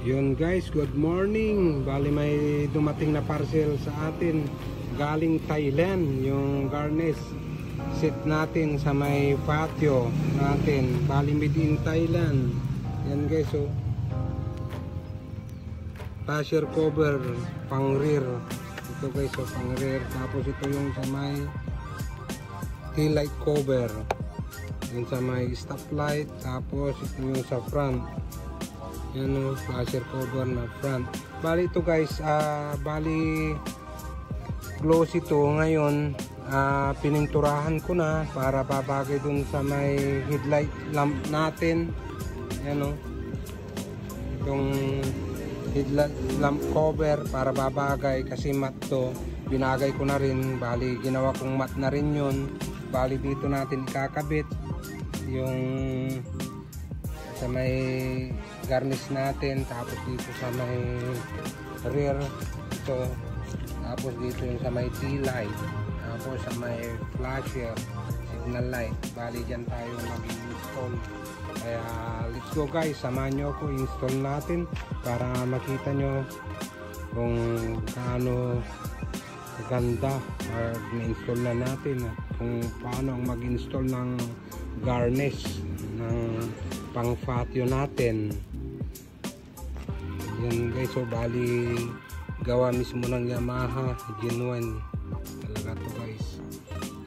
Yun guys, good morning. Bali may dumating na parcel sa atin galing Thailand, yung garnish set natin sa may patio natin. Bali made in Thailand. Yan guys, oh. Fascia cover pang rear. Ito guys, oh, pang rear. Tapos ito yung sa may tail light cover. Yung sa may stop light. Tapos ito yung sa front. Yan o, fascia cover na front. Bali ito guys, bali gloss ito ngayon. Pininturahan ko na para babagay dun sa may headlight lamp natin. Yan o, itong headlight lamp cover para babagay kasi matte to. Binagay ko na rin, bali ginawa kong matte na rin yun. Bali dito natin ikakabit yung sa may garnish natin, tapos dito sa may rear ito, tapos dito yung sa may tail light, tapos sa may flasher signal light. Bali dyan tayo mag-install. Kaya let's go guys, samahan nyo ako, install natin para makita nyo kung paano ganda mag-install na natin at kung paano mag-install ng garnish ng pang patio natin. Yan guys, so bali gawa mismo ng Yamaha, genuine talaga to guys.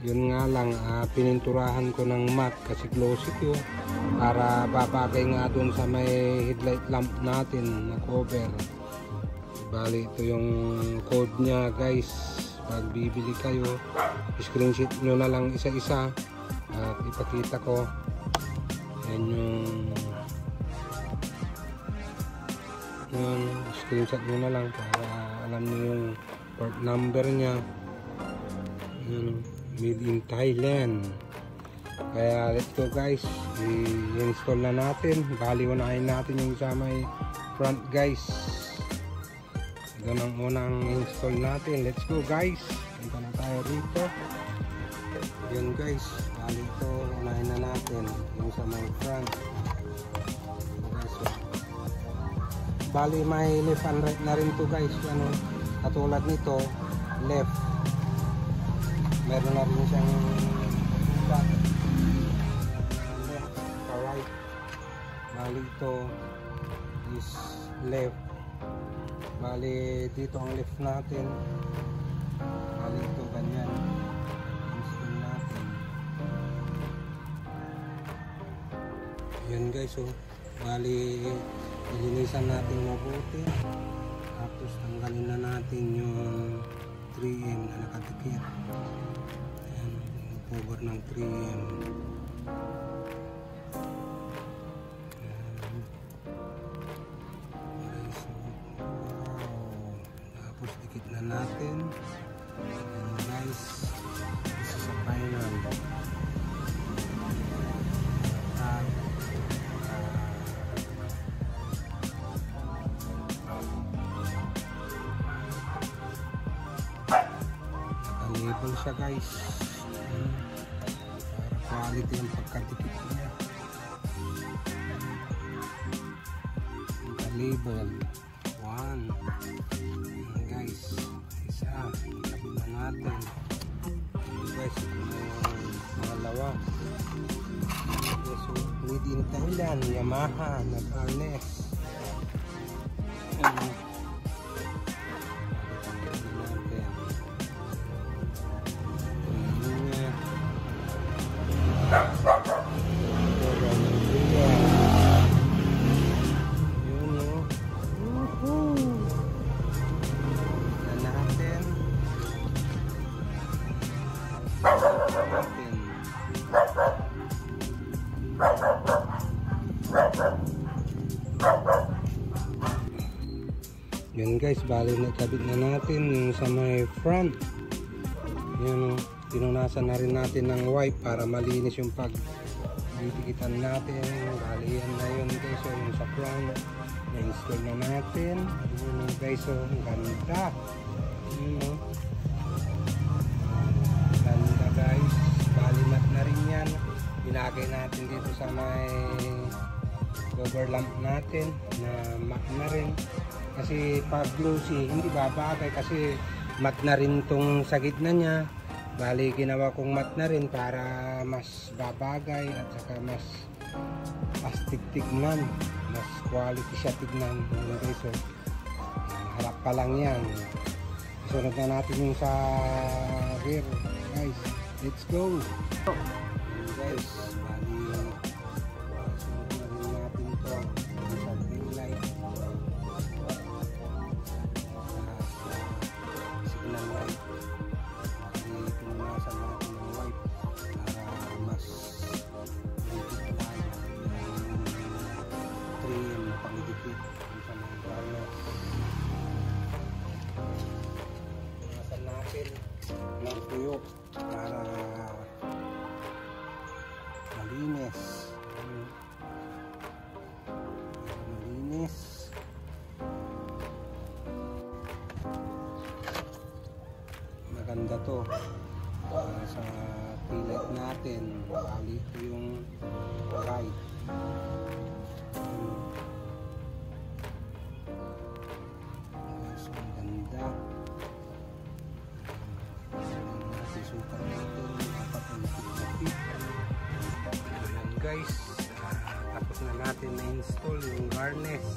Yun nga lang, pininturahan ko ng matte kasi glossy to para babagay nga dun sa may headlight lamp natin na cover. Bali ito yung code nya guys. Pag bibili kayo, screenshot nyo na lang isa-isa at ipakita ko. Yan yung screenshot nyo na lang para alam nyo yung part number nya. Yan, made in Thailand. Kaya let's go guys, i-install na natin. Bali unahin natin yung sa may front guys. Ito ang unang install natin. Let's go guys, punta na tayo rito. Yan guys, bali ito unahin na natin yung sa may front. Bali may left and right na rin to guys. Ano, katulad nito left, meron na rin siyang back, left to right. Bali ito is left. Bali dito ang left natin. Bali ito ganyan install natin. Yan guys, oh. Bali ilinisan natin mabuti, tapos tanggalin na natin yung 3M na nakatikit. Ayan, yung cover ng 3M. Tapos dikit na natin. Ayan guys, isa sa final. Label siya guys, para quality ang pagkadikit niya. Label 1 guys, isa ikabit na natin. Guys, pangalawa, made in Thailand, Yamaha na garnish. Yan guys, bali nakabit na natin yung sa may front. Yan, pinunasan na rin natin ng wipe para malinis yung pagdidikitan natin. Bali yan na yun guys, so yung sa front na-install na natin. Yan guys, so ganda. Ganda guys, bali mat na rin yan. Binagay natin dito sa may cover lamp natin na matte na rin. Kasi pag glossy, hindi babagay kasi matte na rin tong sa gitna niya. Bali, ginawa kong matte na rin para mas babagay at saka mas astig tignan. Mas quality siya tignan. Okay, so, harap pa lang yan. Isunod na natin yung sa rear. Guys, let's go! Guys, bali, sunod na rin natin to sa green light. Signal light. Bali, pinunasan natin ng white para mas ligit lang yung trim na pangidipit sa mga garnet. Pinunasan natin ng tuyo para malinis. Maganda to sa taillight natin. Bali ito yung right. So maganda. Sukat natin dapat ang fit. Ayan guys, tapos na natin na install yung harness.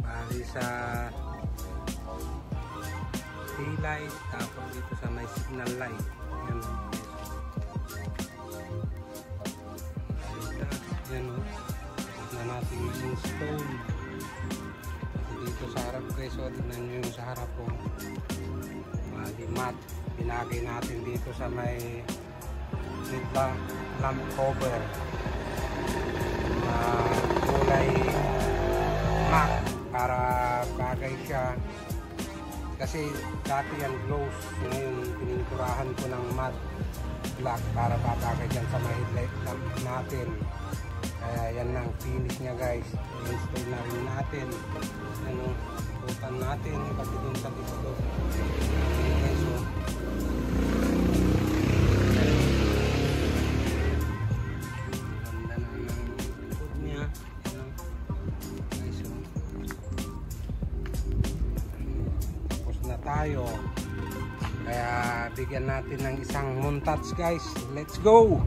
Bali sa taillight, tapos dito sa may signal light. Ayan. Ayan o. Tapos na natin ma-install. Dito sa harap guys, o tignan nyo yung sa harap po. Bali matte. Pinagay natin dito sa may lamp cover na kulay matte para bagay siya. Kasi dati yan gloss, ngayon pininturahan ko ng matte black para babagay dyan sa may headlight lamp natin. Kaya yan lang finish niya guys. Install na rin natin. Ano, ikutan natin pati dun sa dito. Okay, so ganda na ng likod niya. Ano, okay, so tapos na tayo. Kaya bigyan natin ng isang montage guys. Let's go!